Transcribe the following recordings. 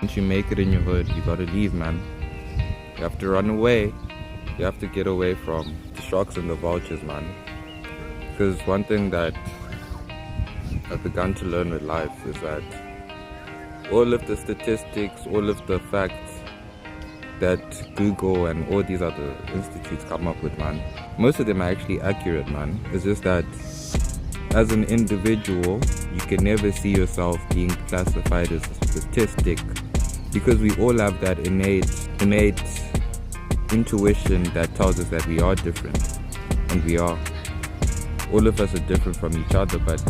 Once you make it in your hood, you gotta leave, man. You have to run away. You have to get away from the sharks and the vultures, man. Because one thing that I've begun to learn with life is that all of the statistics, all of the facts that Google and all these other institutes come up with, man, most of them are actually accurate, man. It's just that as an individual, you can never see yourself being classified as a statistic, because we all have that innate intuition that tells us that we are different, and we are. All of us are different from each other, but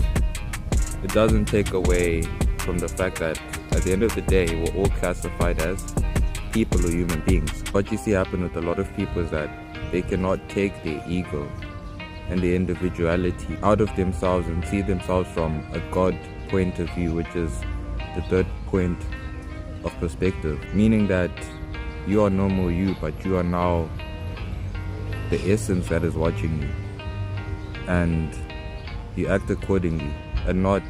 it doesn't take away from the fact that at the end of the day, we're all classified as people or human beings. What you see happen with a lot of people is that they cannot take their ego and their individuality out of themselves and see themselves from a God point of view, which is the third point of perspective, meaning that you are no more you, but you are now the essence that is watching you, and you act accordingly and not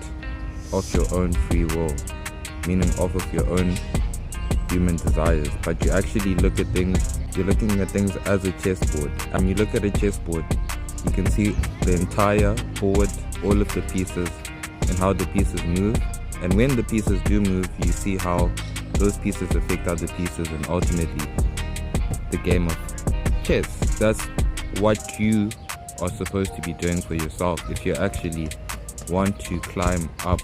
of your own free will, meaning off of your own human desires, but you actually look at things, you're looking at things as a chessboard. You look at a chessboard, you can see the entire board, all of the pieces, and how the pieces move, and when the pieces do move, you see how those pieces affect other pieces, and ultimately the game of chess. That's what you are supposed to be doing for yourself if you actually want to climb up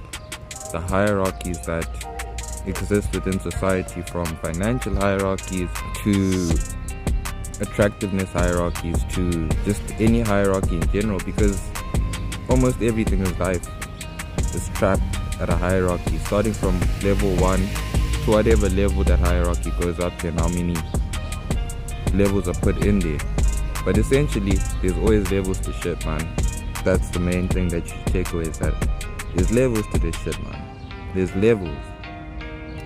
the hierarchies that exist within society, from financial hierarchies to attractiveness hierarchies to just any hierarchy in general, because almost everything in life is trapped at a hierarchy, starting from level 1 to whatever level that hierarchy goes up to, and how many levels are put in there. But essentially, there's always levels to shit, man. That's the main thing that you take away, is that there's levels to this shit, man. There's levels.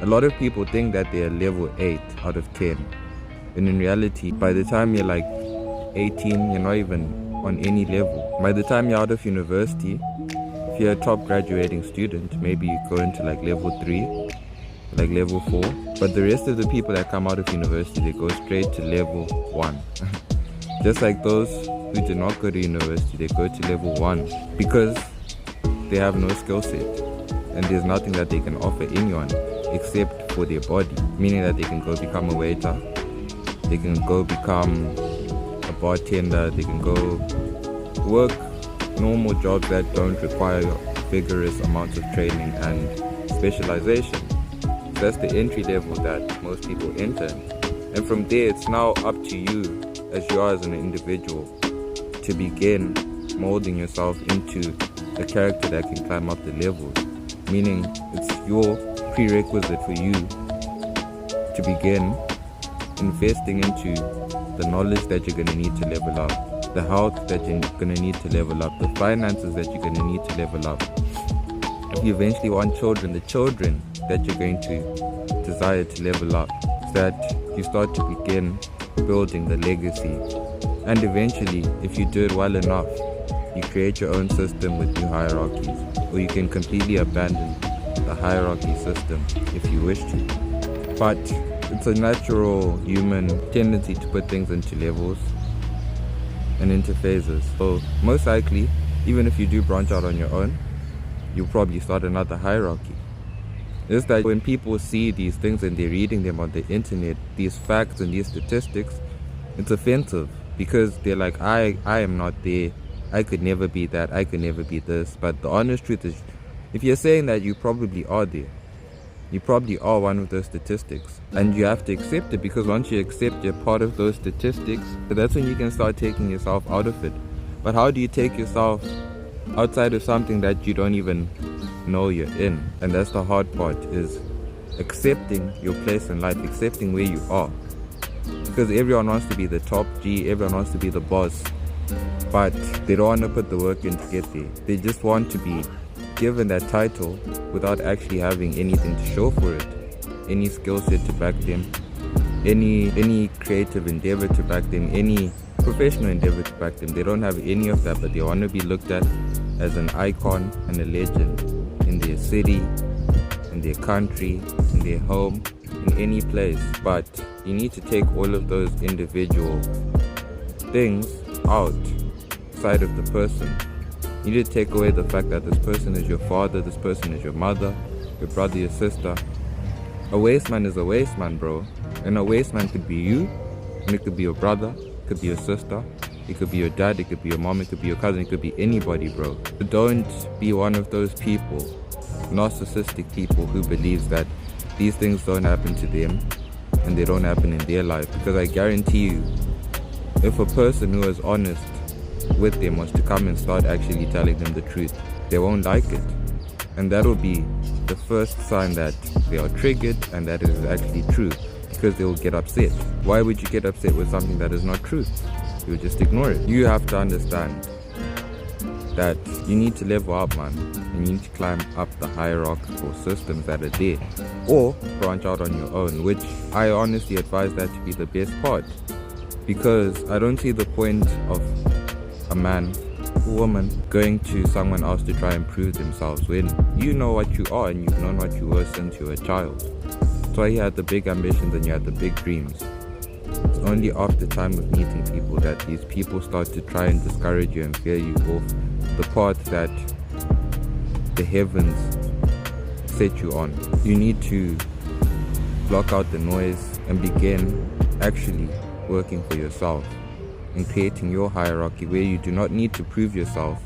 A lot of people think that they're level 8 out of 10. And in reality, by the time you're like 18, you're not even on any level. By the time you're out of university, if you're a top graduating student, maybe you go into like level 3, like level 4. But the rest of the people that come out of university, they go straight to level 1. Just like those who do not go to university, they go to level 1 because they have no skill set. And there's nothing that they can offer anyone except for their body, meaning that they can go become a waiter, they can go become a bartender, they can go work normal jobs that don't require vigorous amounts of training and specialization. So that's the entry level that most people enter. And from there, it's now up to you, as you are as an individual, to begin molding yourself into a character that can climb up the levels. Meaning, it's your prerequisite for you to begin investing into the knowledge that you're going to need to level up, the health that you're going to need to level up, the finances that you're going to need to level up. If you eventually want children, the children that you're going to desire to level up, so that you start to begin building the legacy. And eventually, if you do it well enough, you create your own system with new hierarchies, or you can completely abandon the hierarchy system if you wish to. But it's a natural human tendency to put things into levels and into phases. So most likely, even if you do branch out on your own, you'll probably start another hierarchy. It's that when people see these things and they're reading them on the internet, these facts and these statistics, it's offensive, because they're like, I am not there, I could never be that, I could never be this. But the honest truth is, if you're saying that, you probably are there. You probably are one of those statistics, and you have to accept it, because once you accept you're part of those statistics, that's when you can start taking yourself out of it. But how do you take yourself outside of something that you don't even know you're in? And that's the hard part, is accepting your place in life, accepting where you are. Because everyone wants to be the top G, everyone wants to be the boss, but they don't want to put the work in to get there. They just want to be given that title without actually having anything to show for it, any skill set to back them, any creative endeavor to back them, any professional endeavor to back them. They don't have any of that, but they want to be looked at as an icon and a legend in their city, in their country, in their home, in any place, but you need to take all of those individual things outside of the person. You need to take away the fact that this person is your father, this person is your mother, your brother, your sister. A waste man is a waste man, bro. And a waste man could be you, and it could be your brother, it could be your sister, it could be your dad, it could be your mom, it could be your cousin, it could be anybody, bro. But don't be one of those people, narcissistic people who believes that these things don't happen to them and they don't happen in their life. Because I guarantee you, if a person who is honest with them was to come and start actually telling them the truth, they won't like it. And that will be the first sign that they are triggered and that it is actually true, because they will get upset. Why would you get upset with something that is not true? You would just ignore it. You have to understand that you need to level up, man, and you need to climb up the hierarchical systems that are there, or branch out on your own, which I honestly advise that to be the best part, because I don't see the point of a man or woman going to someone else to try and prove themselves when you know what you are and you've known what you were since you were a child. That's why you had the big ambitions and you had the big dreams. It's only after time of meeting people that these people start to try and discourage you and fear you off the path that the heavens set you on. You need to block out the noise and begin actually working for yourself and creating your hierarchy where you do not need to prove yourself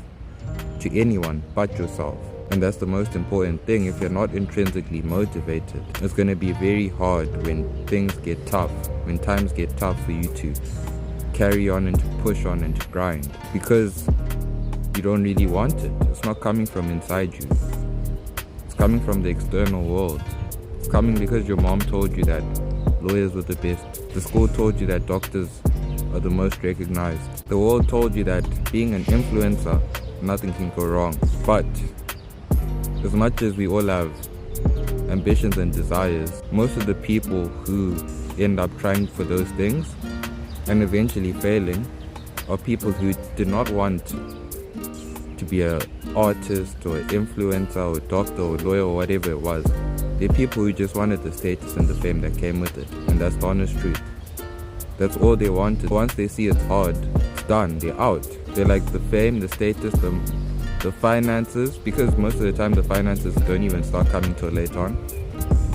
to anyone but yourself. And that's the most important thing. If you're not intrinsically motivated, it's going to be very hard when things get tough, when times get tough for you to carry on and to push on and to grind, because you don't really want it. It's not coming from inside you. It's coming from the external world. It's coming because your mom told you that lawyers were the best. The school told you that doctors are the most recognized. The world told you that being an influencer, nothing can go wrong. But as much as we all have ambitions and desires, most of the people who end up trying for those things and eventually failing are people who did not want to be an artist or an influencer or doctor or lawyer or whatever it was. They're people who just wanted the status and the fame that came with it. And that's the honest truth. That's all they wanted. Once they see it's hard, it's done, they're out. They're like the fame, the status, the finances, because most of the time the finances don't even start coming till later on.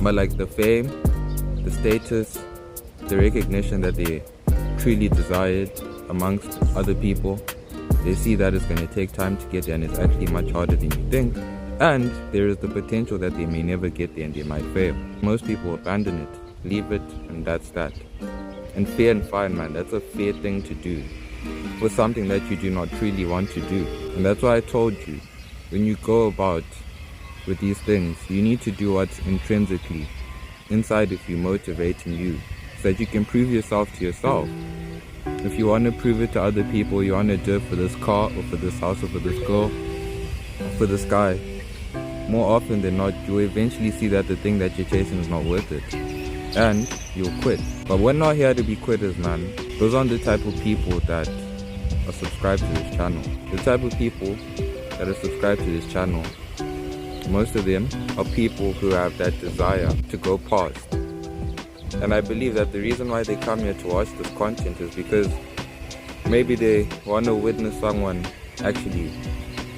But like the fame, the status, the recognition that they truly desired amongst other people, they see that it's going to take time to get there and it's actually much harder than you think. And there is the potential that they may never get there and they might fail. Most people abandon it, leave it, and that's that. And fair and fine, man, that's a fair thing to do for something that you do not truly want to do. And that's why I told you, when you go about with these things, you need to do what's intrinsically inside of you, motivating you, so that you can prove yourself to yourself. If you want to prove it to other people, you want to do it for this car or for this house or for this girl or for this guy, more often than not, you'll eventually see that the thing that you're chasing is not worth it, and you'll quit. But we're not here to be quitters, man. Those aren't the type of people that are subscribed to this channel. The type of people that are subscribed to this channel, most of them are people who have that desire to go past. And I believe that the reason why they come here to watch this content is because maybe they want to witness someone actually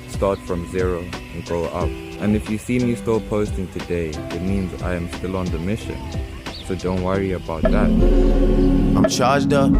start from zero and grow up. And if you see me still posting today, it means I am still on the mission. So don't worry about that. I'm charged up.